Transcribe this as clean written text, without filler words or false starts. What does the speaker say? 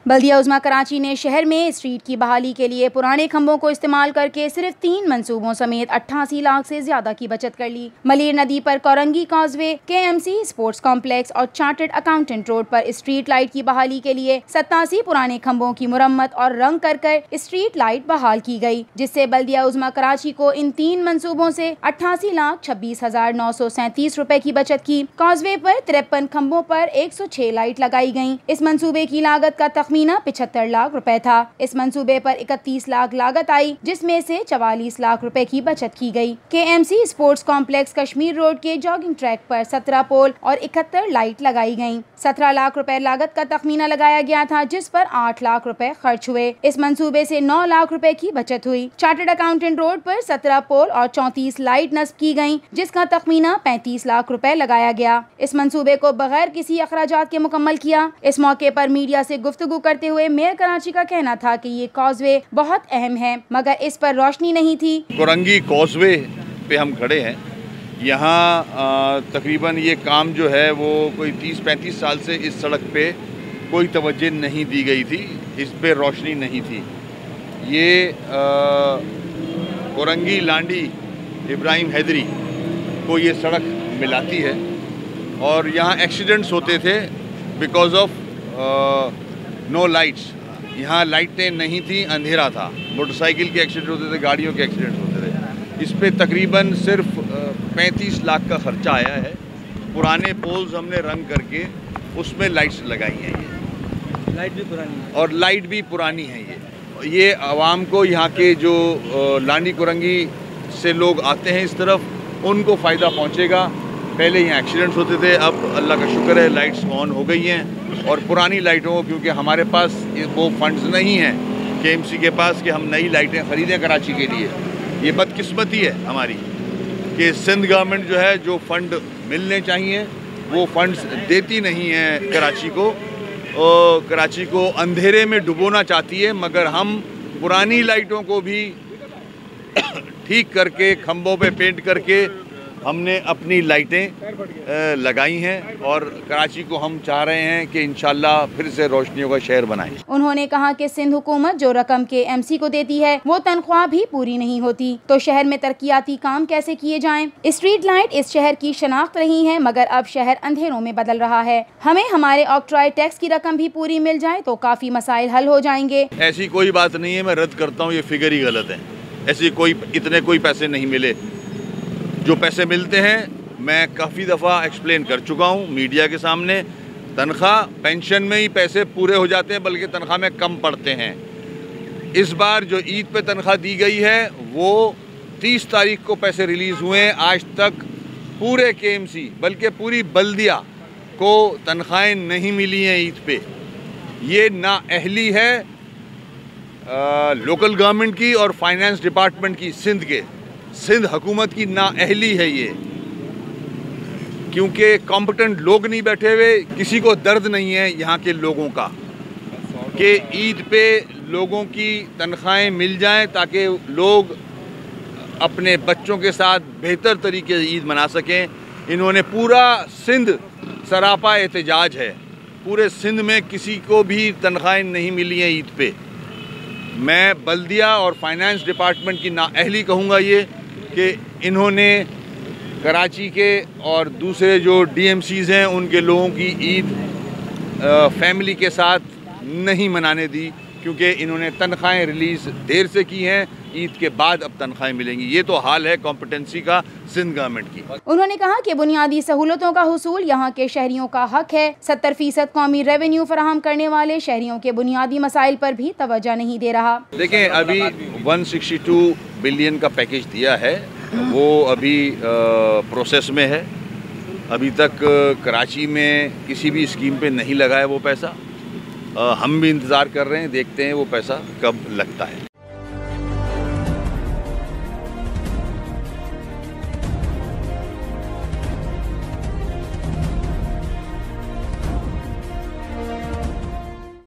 बल्दिया उज़्मा कराची ने शहर में स्ट्रीट की बहाली के लिए पुराने खंभों को इस्तेमाल करके सिर्फ 3 मंसूबों समेत 88 लाख से ज्यादा की बचत कर ली। मलीर नदी पर Korangi causeway, KMC sports complex और चार्टर्ड अकाउंटेंट रोड पर स्ट्रीट लाइट की बहाली के लिए 87 पुराने खंभों की मुरम्मत और रंग कर स्ट्रीट लाइट बहाल की गई, जिससे बल्दिया उज़्मा कराची को इन 3 मंसूबों से 88,26,937 रुपए की बचत की। कॉजवे पर 53 खंभों पर 106 लाइट लगाई गयी। इस मंसूबे की लागत का तखमीना 75 लाख रुपए था। इस मंसूबे पर 31 लाख लागत आई, जिसमें से 44 लाख रुपए की बचत की गई। KMC sports complex Kashmir road के जॉगिंग ट्रैक पर 17 पोल और 71 लाइट लगाई गयी। 17 लाख रुपए लागत का तखमीना लगाया गया था, जिस पर 8 लाख रुपए खर्च हुए। इस मंसूबे से 9 लाख रुपए की बचत हुई। चार्टर्ड अकाउंटेंट रोड पर 17 पोल और 34 लाइट नस्ब की गयी, जिसका तखमीना 35 लाख रुपए लगाया गया। इस मंसूबे को बगैर किसी अखराजात के मुकम्मल किया। इस मौके पर मीडिया से गुफ्तगू करते हुए मेयर कराची का कहना था कि ये कॉजवे बहुत अहम है, मगर इस पर रोशनी नहीं थी। कोरंगी कॉजवे पे हम खड़े हैं। यहाँ तकरीबन ये काम जो है वो कोई 30-35 साल से इस सड़क पे कोई तवज्जो नहीं दी गई थी, इस पे रोशनी नहीं थी। ये कोरंगी लांडी इब्राहिम हैदरी को ये सड़क मिलाती है और यहाँ एक्सीडेंट्स होते थे बिकॉज ऑफ नो लाइट्स। यहाँ लाइटें नहीं थी, अंधेरा था। मोटरसाइकिल के एक्सीडेंट होते थे, गाड़ियों के एक्सीडेंट होते थे। इस पे तकरीबन सिर्फ 35 लाख का खर्चा आया है। पुराने पोल्स हमने रंग करके उसमें लाइट्स लगाई हैं। ये लाइट भी पुरानी है और लाइट भी पुरानी है। ये आवाम को, यहाँ के जो लांडी कुरंगी से लोग आते हैं इस तरफ, उनको फ़ायदा पहुँचेगा। पहले यहाँ एक्सीडेंट्स होते थे, अब अल्लाह का शुक्र है लाइट्स ऑन हो गई हैं। और पुरानी लाइटों, क्योंकि हमारे पास वो फंड्स नहीं हैं KMC के पास कि हम नई लाइटें ख़रीदें कराची के लिए। ये बदकिस्मती है हमारी कि सिंध गवर्नमेंट जो है, जो फ़ंड मिलने चाहिए वो फंड्स देती नहीं है कराची को। और कराची को अंधेरे में डुबोना चाहती है, मगर हम पुरानी लाइटों को भी ठीक करके, खंभों पे पेंट करके हमने अपनी लाइटें लगाई हैं और कराची को हम चाह रहे हैं कि इंशाल्लाह फिर से रोशनियों का शहर बनाएं। उन्होंने कहा कि सिंध हुकूमत जो रकम KMC को देती है वो तनख्वाह भी पूरी नहीं होती, तो शहर में तरक्याती काम कैसे किए जाएं? स्ट्रीट लाइट इस शहर की शनाख्त रही है, मगर अब शहर अंधेरों में बदल रहा है। हमें हमारे ऑक्ट्रॉय टैक्स की रकम भी पूरी मिल जाए तो काफी मसाइल हल हो जाएंगे। ऐसी कोई बात नहीं है, मैं रद्द करता हूँ, ये फिगर ही गलत है। ऐसी इतने कोई पैसे नहीं मिले। जो पैसे मिलते हैं मैं काफ़ी दफ़ा एक्सप्लेन कर चुका हूँ मीडिया के सामने। तनख्वाह, पेंशन में ही पैसे पूरे हो जाते हैं, बल्कि तनख्वाह में कम पड़ते हैं। इस बार जो ईद पे तनख्वाह दी गई है वो 30 तारीख को पैसे रिलीज़ हुए हैं। आज तक पूरे KMC बल्कि पूरी बल्दिया को तनख्वाहें नहीं मिली हैं ईद पे। ये नाअहली है लोकल गवर्नमेंट की और फाइनेंस डिपार्टमेंट की, सिंध हुकूमत की नाअहली है ये, क्योंकि कॉम्पिटेंट लोग नहीं बैठे हुए। किसी को दर्द नहीं है यहाँ के लोगों का कि ईद पे लोगों की तनख्वाहें मिल जाएं ताकि लोग अपने बच्चों के साथ बेहतर तरीके से ईद मना सकें। इन्होंने पूरा सिंध सरापा एहतजाज है, पूरे सिंध में किसी को भी तनख्वाहें नहीं मिली हैं ईद पे। मैं बल्दिया और फाइनेंस डिपार्टमेंट की नाअहली कहूँगा ये कि इन्होंने कराची के और दूसरे जो DMCs हैं उनके लोगों की ईद फैमिली के साथ नहीं मनाने दी, क्योंकि इन्होंने तनख्वाहें रिलीज़ देर से की हैं। ईद के बाद अब तनख्वाहें मिलेंगी। ये तो हाल है कॉम्पिटेंसी का सिंध गवर्नमेंट की। उन्होंने कहा कि बुनियादी सहूलतों का हुसूल यहाँ के शहरियों का हक है। 70% कौमी रेवेन्यू फराहम करने वाले शहरियों के बुनियादी मसाइल पर भी तवज्जो नहीं दे रहा। देखें, अभी 162 बिलियन का पैकेज दिया है, वो अभी प्रोसेस में है। अभी तक कराची में किसी भी स्कीम पे नहीं लगा है वो पैसा। हम भी इंतज़ार कर रहे हैं, देखते हैं वो पैसा कब लगता है।